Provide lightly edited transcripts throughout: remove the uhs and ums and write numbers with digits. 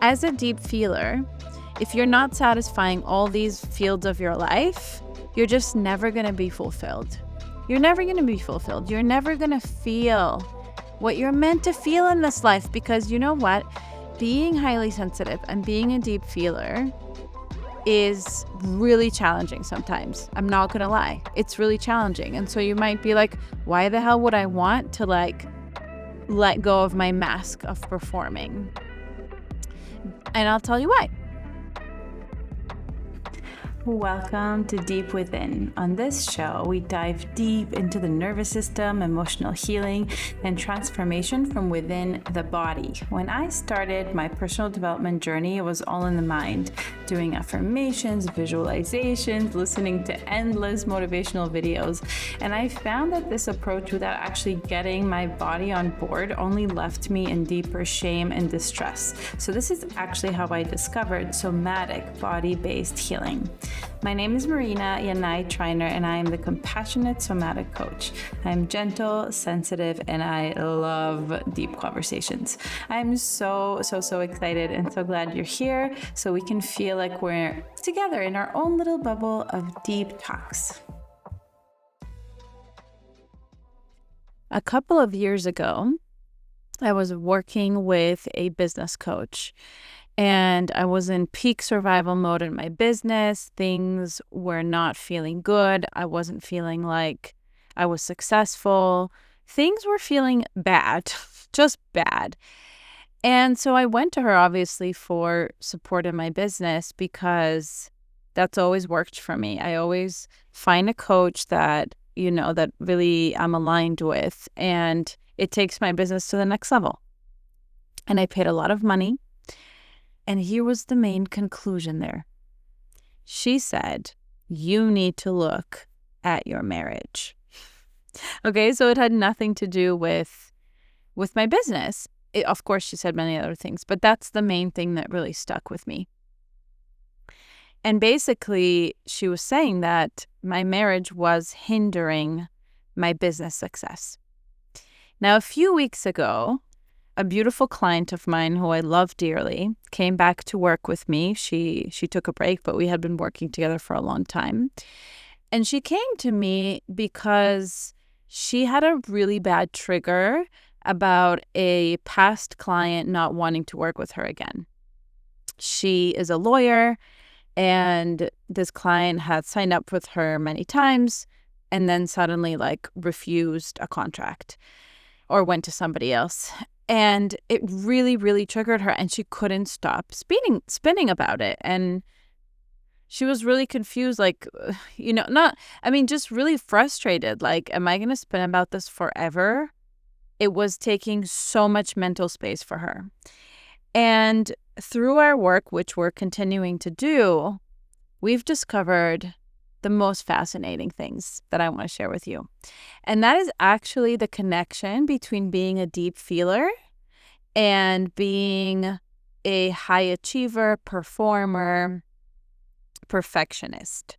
as a deep feeler, if you're not satisfying all these fields of your life, you're just never going to be fulfilled. You're never going to be fulfilled. You're never going to feel what you're meant to feel in this life, because you know what? Being highly sensitive and being a deep feeler is really challenging sometimes. I'm not going to lie. It's really challenging. And so you might be like, why the hell would I want to let go of my mask of performing? And I'll tell you why. Welcome to Deep Within. On this show, we dive deep into the nervous system, emotional healing, and transformation from within the body. When I started my personal development journey, it was all in the mind, doing affirmations, visualizations, listening to endless motivational videos. And I found that this approach, without actually getting my body on board, only left me in deeper shame and distress. So this is actually how I discovered somatic body-based healing. My name is Marina Yanai Trainer, and I am the Compassionate Somatic Coach. I am gentle, sensitive, and I love deep conversations. I'm so excited and so glad you're here so we can feel like we're together in our own little bubble of deep talks. A couple of years ago, I was working with a business coach. And I was in peak survival mode in my business. Things were not feeling good. I wasn't feeling like I was successful. Things were feeling bad, just bad. And so I went to her, obviously, for support in my business, because that's always worked for me. I always find a coach that really I'm aligned with, and it takes my business to the next level. And I paid a lot of money. And here was the main conclusion there. She said, you need to look at your marriage. Okay, so it had nothing to do with my business. Of course, she said many other things, but that's the main thing that really stuck with me. And basically, she was saying that my marriage was hindering my business success. Now, a few weeks ago, a beautiful client of mine who I love dearly came back to work with me. She took a break, but we had been working together for a long time. And she came to me because she had a really bad trigger about a past client not wanting to work with her again. She is a lawyer, and this client had signed up with her many times and then suddenly refused a contract or went to somebody else. And it really, really triggered her, and she couldn't stop spinning about it. And she was really confused, just really frustrated. Am I going to spin about this forever? It was taking so much mental space for her. And through our work, which we're continuing to do, we've discovered the most fascinating things that I want to share with you. And that is actually the connection between being a deep feeler and being a high achiever, performer, perfectionist.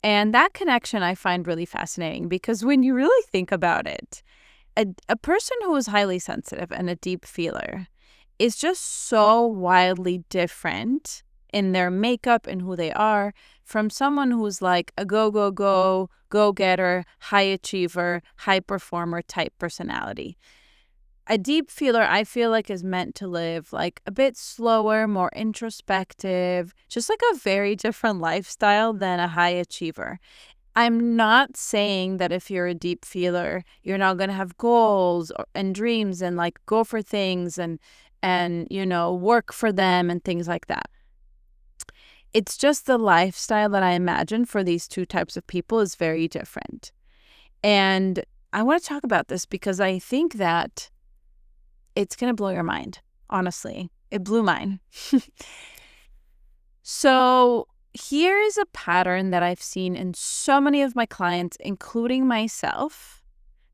And that connection I find really fascinating, because when you really think about it, a person who is highly sensitive and a deep feeler is just so wildly different in their makeup and who they are from someone who's like a go-getter, high achiever, high performer type personality. A deep feeler, I feel like, is meant to live a bit slower, more introspective, just a very different lifestyle than a high achiever. I'm not saying that if you're a deep feeler, you're not going to have goals and dreams and go for things and work for them and things like that. It's just the lifestyle that I imagine for these two types of people is very different. And I want to talk about this because I think that it's going to blow your mind, honestly. It blew mine. So here is a pattern that I've seen in so many of my clients, including myself,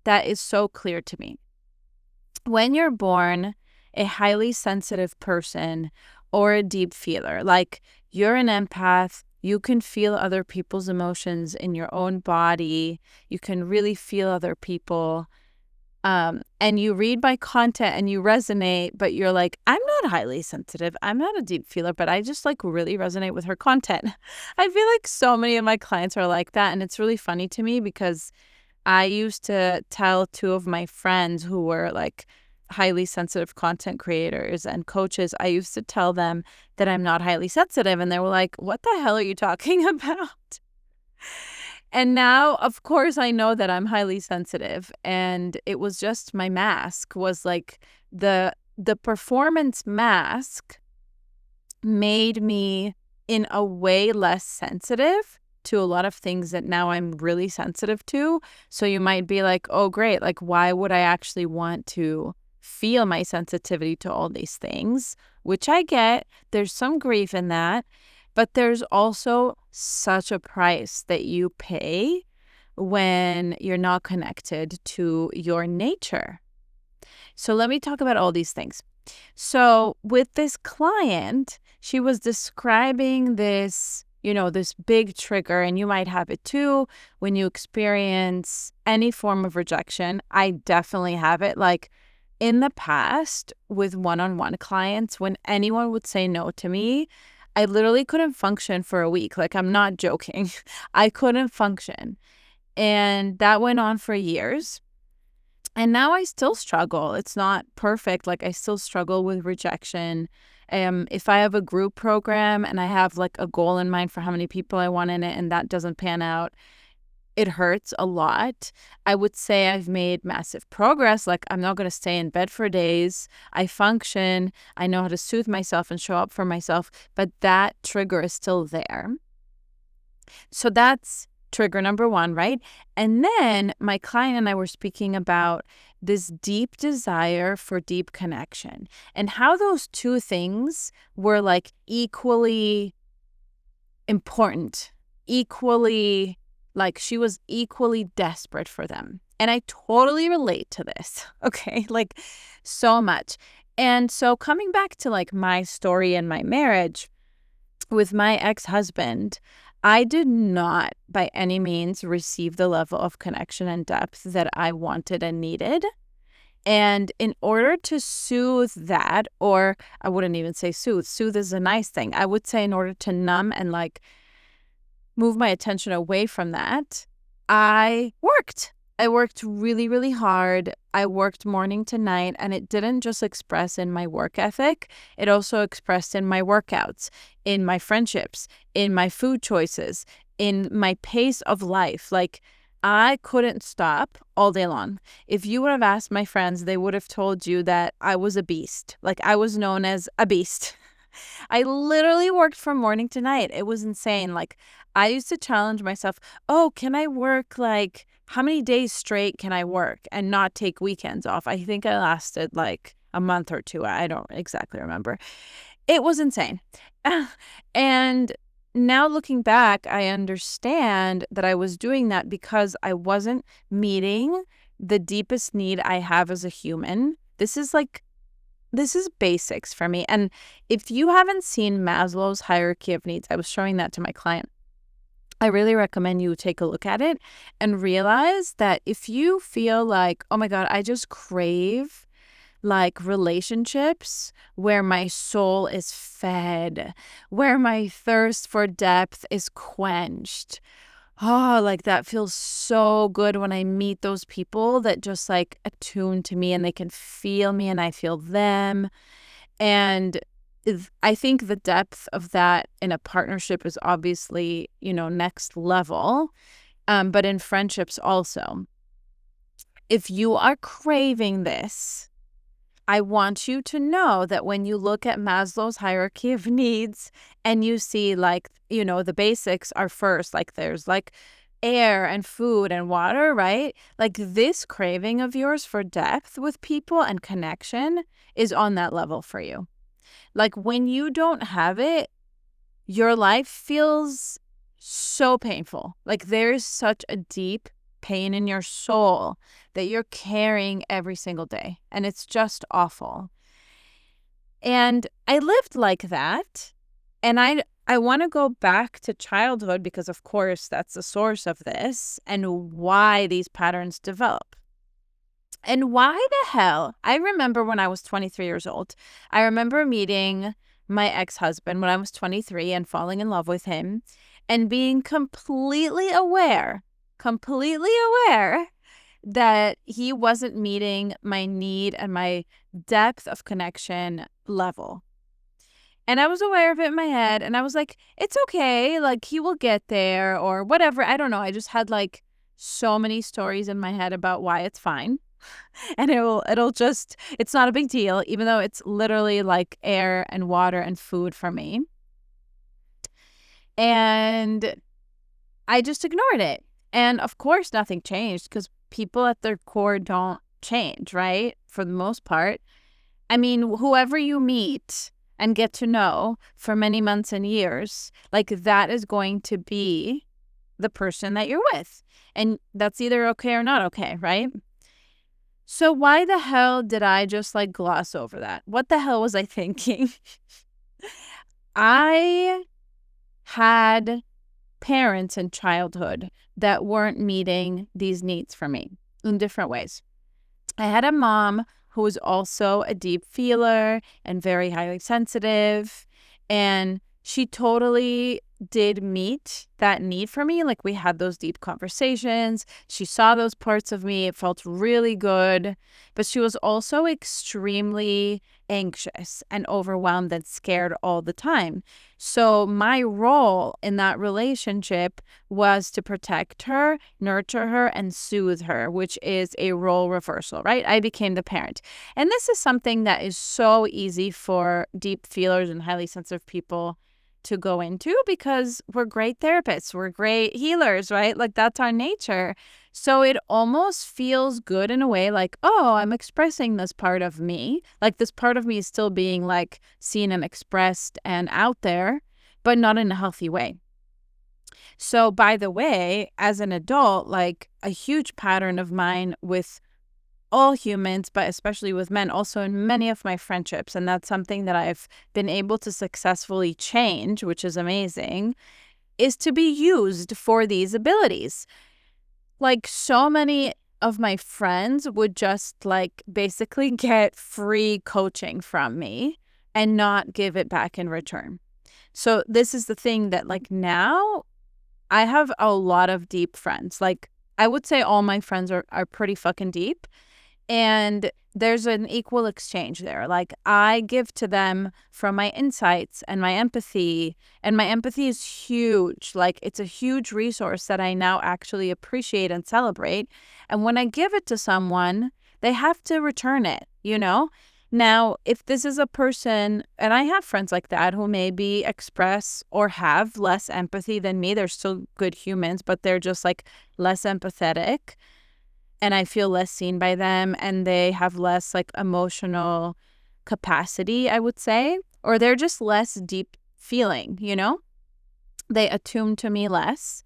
that is so clear to me. When you're born a highly sensitive person or a deep feeler, you're an empath, you can feel other people's emotions in your own body, you can really feel other people. and you read my content and you resonate, but you're like, I'm not highly sensitive. I'm not a deep feeler, but I just like really resonate with her content. I feel like so many of my clients are like that. And it's really funny to me because I used to tell two of my friends who were like highly sensitive content creators and coaches, I used to tell them that I'm not highly sensitive. And they were like, what the hell are you talking about? And now, of course, I know that I'm highly sensitive. And it was just my mask was like the performance mask made me in a way less sensitive to a lot of things that now I'm really sensitive to. So you might be like, oh, great. Like, why would I actually want to feel my sensitivity to all these things? Which I get. There's some grief in that. But there's also such a price that you pay when you're not connected to your nature. So let me talk about all these things. So with this client, she was describing this, this big trigger, and you might have it too when you experience any form of rejection. I definitely have it. Like in the past with one-on-one clients, when anyone would say no to me, I literally couldn't function for a week. Like, I'm not joking. I couldn't function. And that went on for years. And now I still struggle. It's not perfect. Like, I still struggle with rejection. If I have a group program and I have like a goal in mind for how many people I want in it and that doesn't pan out, it hurts a lot. I would say I've made massive progress. Like, I'm not going to stay in bed for days. I function. I know how to soothe myself and show up for myself. But that trigger is still there. So that's trigger number one, right? And then my client and I were speaking about this deep desire for deep connection and how those two things were like equally important, equally, like she was equally desperate for them. And I totally relate to this, okay? Like so much. And so coming back to like my story and my marriage with my ex-husband, I did not by any means receive the level of connection and depth that I wanted and needed. And in order to soothe that, or I wouldn't even say soothe is a nice thing. I would say in order to numb and like move my attention away from that, I worked. I worked really, really hard. I worked morning to night, and it didn't just express in my work ethic. It also expressed in my workouts, in my friendships, in my food choices, in my pace of life. Like, I couldn't stop all day long. If you would have asked my friends, they would have told you that I was a beast. Like, I was known as a beast. I literally worked from morning to night. It was insane. Like, I used to challenge myself, oh, can I work like how many days straight can I work and not take weekends off? I think I lasted like a month or two. I don't exactly remember. It was insane. And now looking back, I understand that I was doing that because I wasn't meeting the deepest need I have as a human. This is basics for me. And if you haven't seen Maslow's hierarchy of needs, I was showing that to my client. I really recommend you take a look at it and realize that if you feel like, oh my God, I just crave like relationships where my soul is fed, where my thirst for depth is quenched. Oh, like that feels so good when I meet those people that just like attune to me and they can feel me and I feel them. And I think the depth of that in a partnership is obviously, next level, but in friendships also. If you are craving this, I want you to know that when you look at Maslow's hierarchy of needs and you see like, the basics are first, like there's like air and food and water, right? Like this craving of yours for depth with people and connection is on that level for you. Like when you don't have it, your life feels so painful. Like there's such a deep pain in your soul that you're carrying every single day. And it's just awful. And I lived like that. And I want to go back to childhood because, of course, that's the source of this and why these patterns develop. And why the hell? I remember when I was 23 years old, I remember meeting my ex-husband when I was 23 and falling in love with him and being completely aware that he wasn't meeting my need and my depth of connection level. And I was aware of it in my head, and I was like, it's okay, like he will get there or whatever. I don't know. I just had like so many stories in my head about why it's fine. And it's not a big deal, even though it's literally like air and water and food for me. And I just ignored it. And of course, nothing changed because people at their core don't change, right? For the most part. I mean, whoever you meet and get to know for many months and years, like that is going to be the person that you're with. And that's either okay or not okay, right? So why the hell did I just like gloss over that? What the hell was I thinking? I had parents in childhood that weren't meeting these needs for me in different ways. I had a mom who was also a deep feeler and very highly sensitive, and she totally did meet that need for me. Like we had those deep conversations. She saw those parts of me. It felt really good. But she was also extremely anxious and overwhelmed and scared all the time. So my role in that relationship was to protect her, nurture her, and soothe her, which is a role reversal, right? I became the parent. And this is something that is so easy for deep feelers and highly sensitive people to go into because we're great therapists, we're great healers, right? Like that's our nature. So it almost feels good in a way like, oh, I'm expressing this part of me. Like this part of me is still being like seen and expressed and out there, but not in a healthy way. So by the way, as an adult, like a huge pattern of mine with all humans, but especially with men, also in many of my friendships. And that's something that I've been able to successfully change, which is amazing, is to be used for these abilities. Like so many of my friends would just like basically get free coaching from me and not give it back in return. So this is the thing that like now I have a lot of deep friends. Like I would say all my friends are pretty fucking deep. And there's an equal exchange there. Like I give to them from my insights and my empathy. And my empathy is huge. Like it's a huge resource that I now actually appreciate and celebrate. And when I give it to someone, they have to return it, you know? Now, if this is a person, and I have friends like that who maybe express or have less empathy than me, they're still good humans, but they're just like less empathetic. And I feel less seen by them, and they have less like emotional capacity, I would say, or they're just less deep feeling, you know? They attune to me less.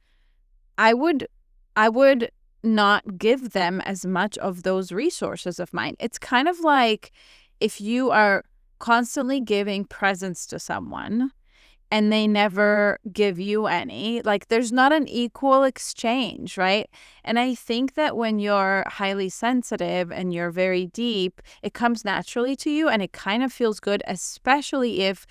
I would not give them as much of those resources of mine. It's kind of like if you are constantly giving presents to someone and they never give you any, like there's not an equal exchange, right? And I think that when you're highly sensitive and you're very deep, it comes naturally to you and it kind of feels good, especially if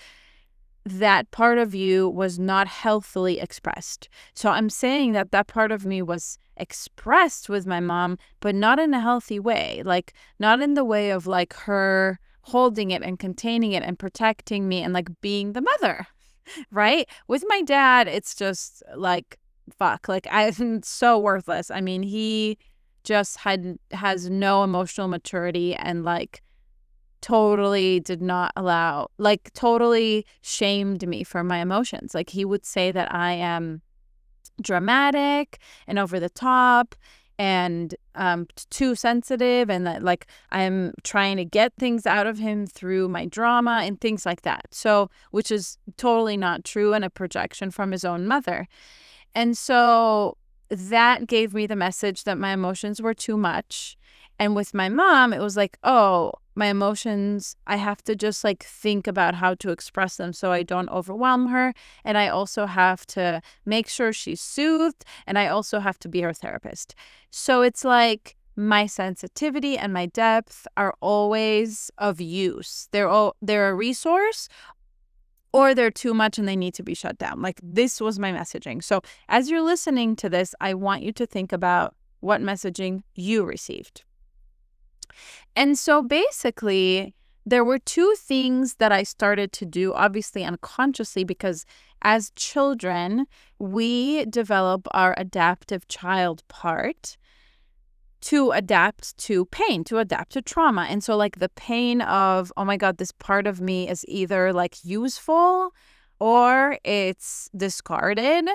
that part of you was not healthily expressed. So I'm saying that that part of me was expressed with my mom, but not in a healthy way, like not in the way of like her holding it and containing it and protecting me and like being the mother. Right? With my dad, it's just like, fuck, like I'm so worthless. I mean, he just has no emotional maturity and like totally did not allow, like totally shamed me for my emotions. Like he would say that I am dramatic and over the top and too sensitive and that like I'm trying to get things out of him through my drama and things like that. So, which is totally not true and a projection from his own mother. And so that gave me the message that my emotions were too much. And with my mom, it was like, oh, my emotions, I have to just like think about how to express them so I don't overwhelm her. And I also have to make sure she's soothed. And I also have to be her therapist. So it's like my sensitivity and my depth are always of use. They're a resource, or they're too much and they need to be shut down. Like, this was my messaging. So as you're listening to this, I want you to think about what messaging you received. And so basically, there were two things that I started to do, obviously unconsciously, because as children, we develop our adaptive child part to adapt to pain, to adapt to trauma. And so like the pain of, oh my God, this part of me is either like useful or it's discarded.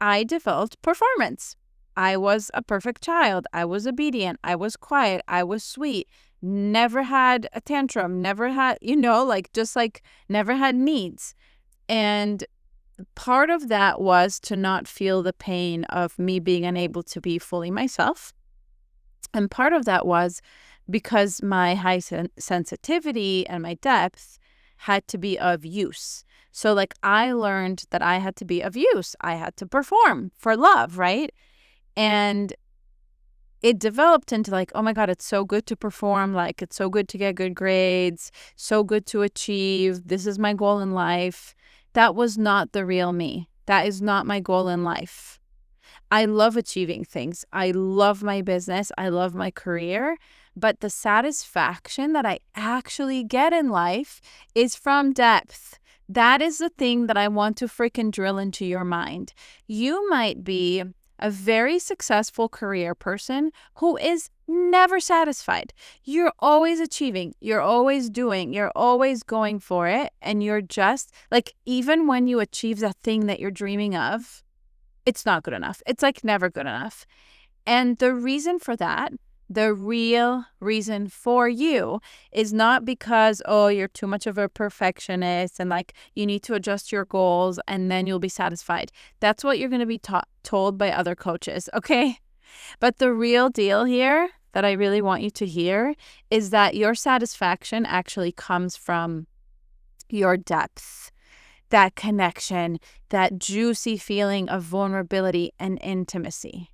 I developed performance. I was a perfect child. I was obedient. I was quiet. I was sweet. Never had a tantrum. Never had, never had needs. And part of that was to not feel the pain of me being unable to be fully myself. And part of that was because my high sensitivity and my depth had to be of use. So like I learned that I had to be of use. I had to perform for love, right? And it developed into like, oh my God, it's so good to perform. Like, it's so good to get good grades, so good to achieve. This is my goal in life. That was not the real me. That is not my goal in life. I love achieving things. I love my business. I love my career. But the satisfaction that I actually get in life is from depth. That is the thing that I want to freaking drill into your mind. You might be a very successful career person who is never satisfied. You're always achieving. You're always doing. You're always going for it. And you're just like, even when you achieve that thing that you're dreaming of, it's not good enough. It's like never good enough. And the reason for that, the real reason for you is not because, oh, you're too much of a perfectionist and like you need to adjust your goals and then you'll be satisfied. That's what you're going to be told by other coaches, okay? But the real deal here that I really want you to hear is that your satisfaction actually comes from your depth. That connection, that juicy feeling of vulnerability and intimacy.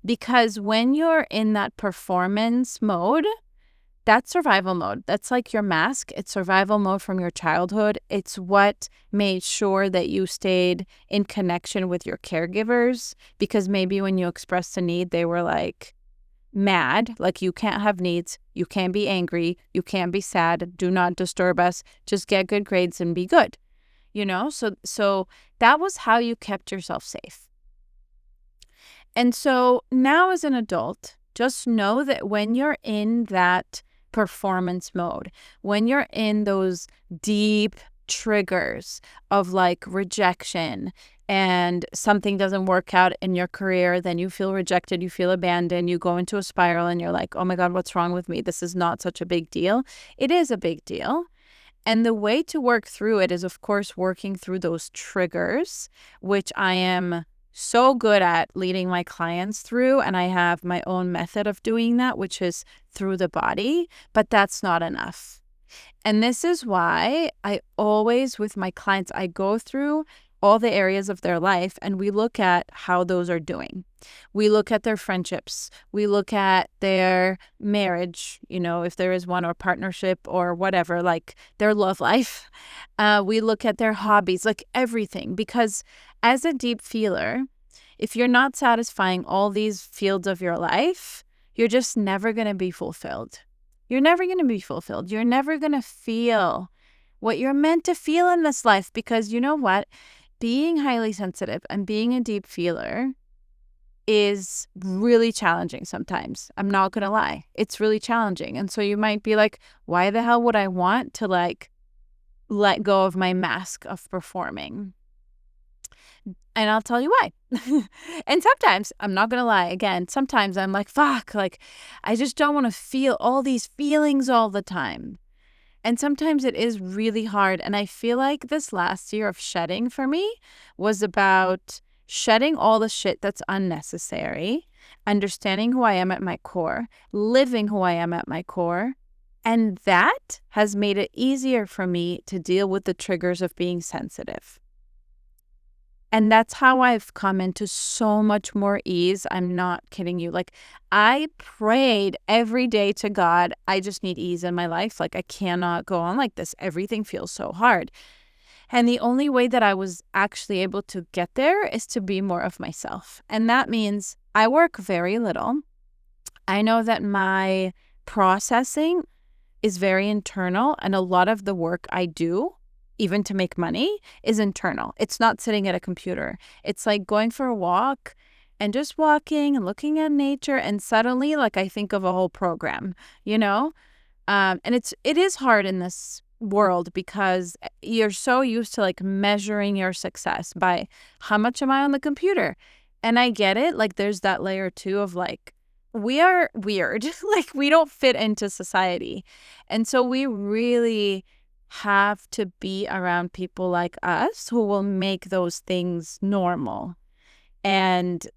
Because when you're in that performance mode, that's survival mode. That's like your mask. It's survival mode from your childhood. It's what made sure that you stayed in connection with your caregivers, because maybe when you expressed a need, they were like mad, like you can't have needs, you can't be angry, you can't be sad, do not disturb us, just get good grades and be good. So that was how you kept yourself safe. And so now as an adult, just know that when you're in that performance mode, when you're in those deep triggers of like rejection and something doesn't work out in your career, then you feel rejected, you feel abandoned, you go into a spiral and you're like, oh my God, what's wrong with me? This is not such a big deal. It is a big deal. And the way to work through it is, of course, working through those triggers, which I am so good at leading my clients through. And I have my own method of doing that, which is through the body, but that's not enough. And this is why I always, with my clients, I go through all the areas of their life and we look at how those are doing. We look at their friendships. We look at their marriage, if there is one, or partnership or whatever, like their love life. We look at their hobbies, like everything. Because as a deep feeler, if you're not satisfying all these fields of your life, you're just never going to be fulfilled. You're never going to be fulfilled. You're never going to feel what you're meant to feel in this life. Because you know what? Being highly sensitive and being a deep feeler is really challenging sometimes. I'm not going to lie. It's really challenging. And so you might be like, why the hell would I want to like let go of my mask of performing? And I'll tell you why. And sometimes, I'm not going to lie, again, sometimes I'm like, fuck, like I just don't want to feel all these feelings all the time. And sometimes it is really hard. And I feel like this last year of shedding for me was about shedding all the shit that's unnecessary, understanding who I am at my core, living who I am at my core. And that has made it easier for me to deal with the triggers of being sensitive. And that's how I've come into so much more ease. I'm not kidding you. Like, I prayed every day to God, I just need ease in my life. Like, I cannot go on like this. Everything feels so hard. And the only way that I was actually able to get there is to be more of myself. And that means I work very little. I know that my processing is very internal, and a lot of the work I do, even to make money, is internal. It's not sitting at a computer. It's like going for a walk and just walking and looking at nature, and suddenly, like, I think of a whole program, you know? And it is hard in this world because you're so used to like measuring your success by how much am I on the computer? And I get it. Like, there's that layer too of like, we are weird. Like, we don't fit into society. And so we really have to be around people like us who will make those things normal and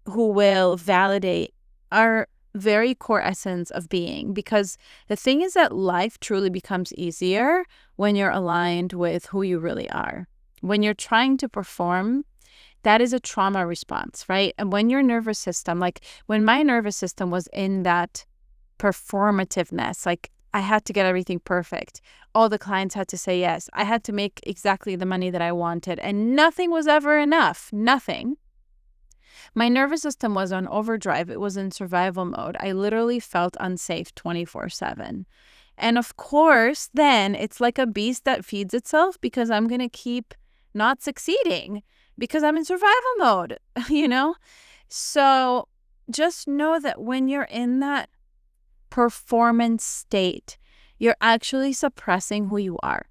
who will validate our very core essence of being. Because the thing is that life truly becomes easier when you're aligned with who you really are. When you're trying to perform, that is a trauma response, right? And when your nervous system, like when my nervous system was in that performativeness, like I had to get everything perfect. All the clients had to say yes. I had to make exactly the money that I wanted, and nothing was ever enough. Nothing. My nervous system was on overdrive. It was in survival mode. I literally felt unsafe 24/7. And of course, then it's like a beast that feeds itself because I'm going to keep not succeeding because I'm in survival mode, you know? So just know that when you're in that performance state, you're actually suppressing who you are.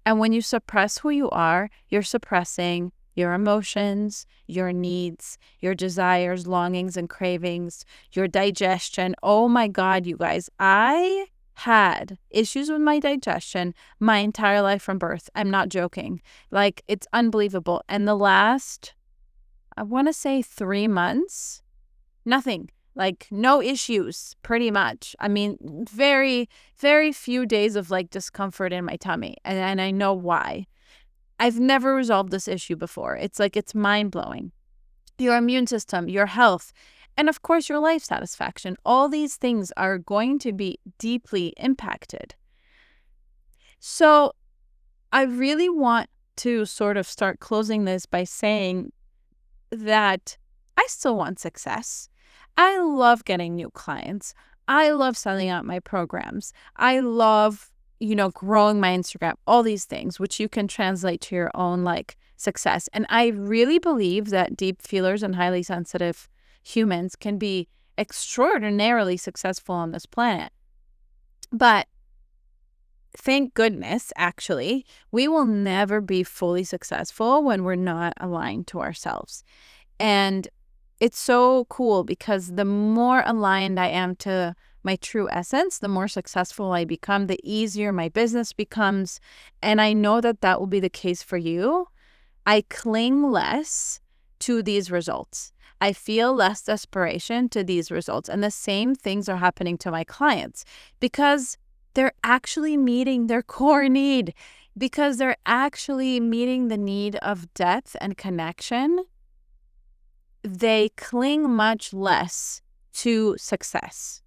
And when you suppress who you are, you're suppressing your emotions, your needs, your desires, longings, and cravings, your digestion. Oh my God, you guys, I had issues with my digestion my entire life from birth. I'm not joking. Like, it's unbelievable. And the last, I want to say 3 months, nothing. Like, no issues, pretty much. I mean, very, very few days of like discomfort in my tummy. And I know why. I've never resolved this issue before. It's like, it's mind-blowing. Your immune system, your health, and of course, your life satisfaction. All these things are going to be deeply impacted. So I really want to sort of start closing this by saying that I still want success. I love getting new clients. I love selling out my programs. I love, growing my Instagram, all these things, which you can translate to your own like success. And I really believe that deep feelers and highly sensitive humans can be extraordinarily successful on this planet. But thank goodness, actually, we will never be fully successful when we're not aligned to ourselves. And it's so cool because the more aligned I am to my true essence, the more successful I become, the easier my business becomes. And I know that that will be the case for you. I cling less to these results. I feel less desperation to these results. And the same things are happening to my clients because they're actually meeting their core need, because they're actually meeting the need of depth and connection. They cling much less to success.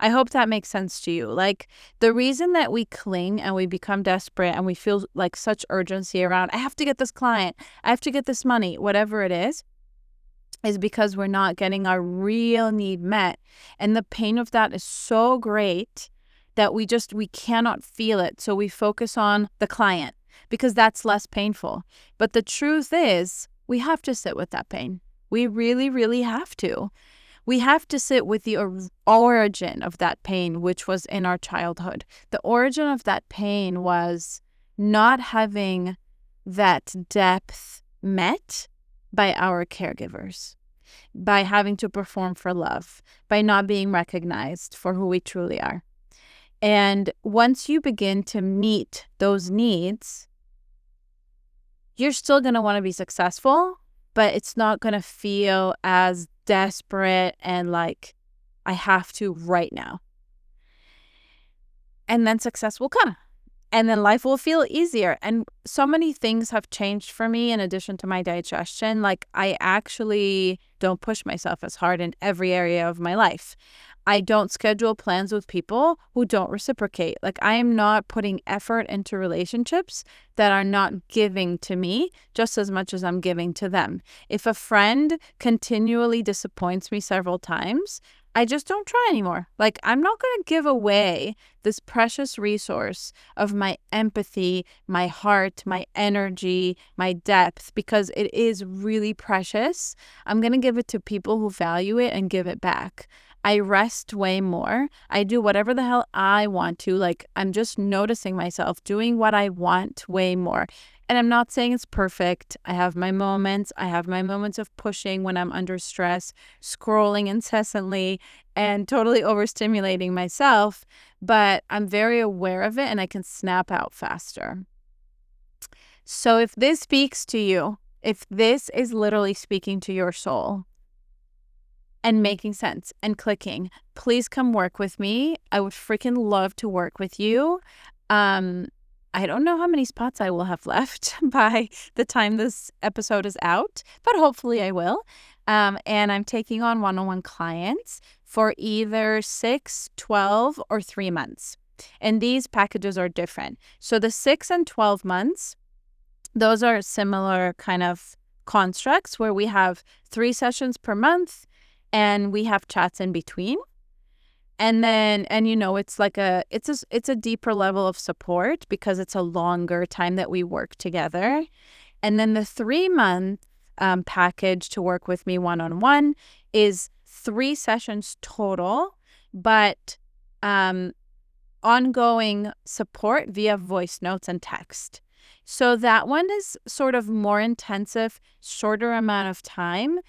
I hope that makes sense to you. Like, the reason that we cling and we become desperate and we feel like such urgency around, I have to get this client, I have to get this money, whatever it is because we're not getting our real need met. And the pain of that is so great that we cannot feel it. So we focus on the client because that's less painful. But the truth is, we have to sit with that pain. We really, really have to. We have to sit with the origin of that pain, which was in our childhood. The origin of that pain was not having that depth met by our caregivers, by having to perform for love, by not being recognized for who we truly are. And once you begin to meet those needs, you're still going to want to be successful, but it's not going to feel as desperate and like, I have to right now. And then success will come. and then life will feel easier. And so many things have changed for me in addition to my digestion. Like, I actually don't push myself as hard in every area of my life. I don't schedule plans with people who don't reciprocate. Like, I am not putting effort into relationships that are not giving to me just as much as I'm giving to them. If a friend continually disappoints me several times, I just don't try anymore. Like, I'm not going to give away this precious resource of my empathy, my heart, my energy, my depth, because it is really precious. I'm going to give it to people who value it and give it back. I rest way more. I do whatever the hell I want to. Like, I'm just noticing myself doing what I want way more. And I'm not saying it's perfect. I have my moments. I have my moments of pushing when I'm under stress, scrolling incessantly, and totally overstimulating myself. But I'm very aware of it and I can snap out faster. So if this speaks to you, if this is literally speaking to your soul and making sense and clicking, please come work with me. I would freaking love to work with you. I don't know how many spots I will have left by the time this episode is out, but hopefully I will. And I'm taking on one-on-one clients for either 6, 12, or 3 months. And these packages are different. So the 6 and 12 months, those are similar kind of constructs where we have 3 sessions per month and we have chats in between. And then, it's like it's a deeper level of support because it's a longer time that we work together. And then the 3-month package to work with me one-on-one is 3 sessions total, but ongoing support via voice notes and text. So that one is sort of more intensive, shorter amount of time.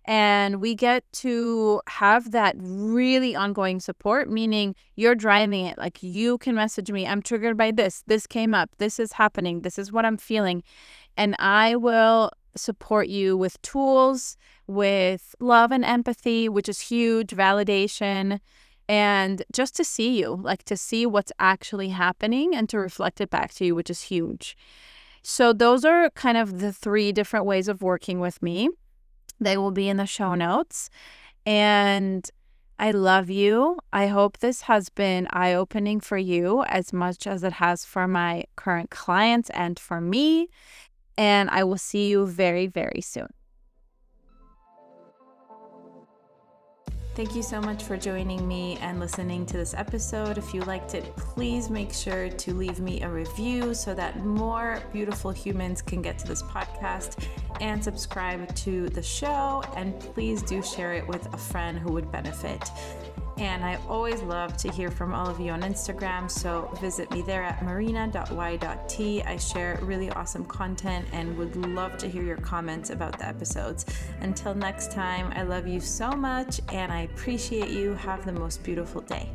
And we get to have that really ongoing support, meaning you're driving it. Like, you can message me, I'm triggered by this. This came up. This is happening. This is what I'm feeling. And I will support you with tools, with love and empathy, which is huge, validation, and just to see you, like to see what's actually happening and to reflect it back to you, which is huge. So those are kind of the 3 different ways of working with me. They will be in the show notes. And I love you. I hope this has been eye-opening for you as much as it has for my current clients and for me. And I will see you very, very soon. Thank you so much for joining me and listening to this episode. If you liked it, please make sure to leave me a review so that more beautiful humans can get to this podcast, and subscribe to the show. And please do share it with a friend who would benefit. And I always love to hear from all of you on Instagram, so visit me there at marina.y.t. I share really awesome content and would love to hear your comments about the episodes. Until next time, I love you so much and I appreciate you. Have the most beautiful day.